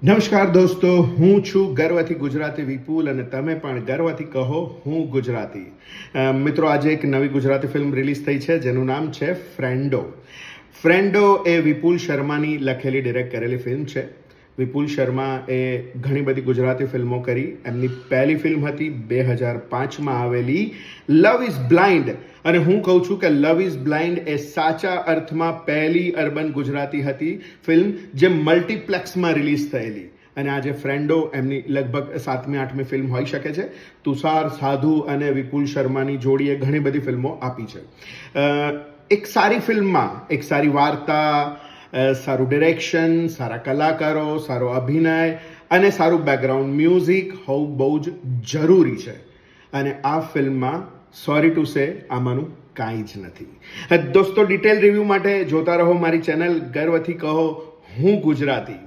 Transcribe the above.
નમસ્કાર દોસ્તો, હું છું ગર્વથી ગુજરાતી વિપુલ અને તમે પણ ગર્વથી કહો હું ગુજરાતી. મિત્રો, આજે એક નવી ગુજરાતી ફિલ્મ રિલીઝ થઈ છે જેનું નામ છે ફ્રેન્ડો. ફ્રેન્ડો એ વિપુલ શર્માની લખેલી ડિરેક્ટ કરેલી ફિલ્મ છે. વિપુલ શર્મા એ ઘણી બધી ગુજરાતી ફિલ્મો કરી. એમની પહેલી ફિલ્મ હતી 2005માં આવેલી લવ ઇઝ બ્લાઇન્ડ. અને હું કહું છું કે લવ ઇઝ બ્લાઇન્ડ એ સાચા અર્થમાં પહેલી અર્બન ગુજરાતી હતી ફિલ્મ જે મલ્ટીપ્લેક્સમાં રિલીઝ થયેલી. અને આજે ફ્રેન્ડો એમની લગભગ 7મી-8મી ફિલ્મ હોઈ શકે છે. તુષાર સાધુ અને વિપુલ શર્માની જોડીએ ઘણી બધી ફિલ્મો આપી છે. એક સારી ફિલ્મમાં એક સારી વાર્તા, સારું ડિરેક્શન, સારા કલાકારો, સારો અભિનય અને સારું બેકગ્રાઉન્ડ મ્યુઝિક હોવું બહુ જ જરૂરી છે. અને આ ફિલ્મમાં સોરી ટુ સે આમાંનું કાંઈ જ નથી. દોસ્તો, ડિટેલ રિવ્યૂ માટે જોતા રહો મારી ચેનલ ગર્વથી કહો હું ગુજરાતી.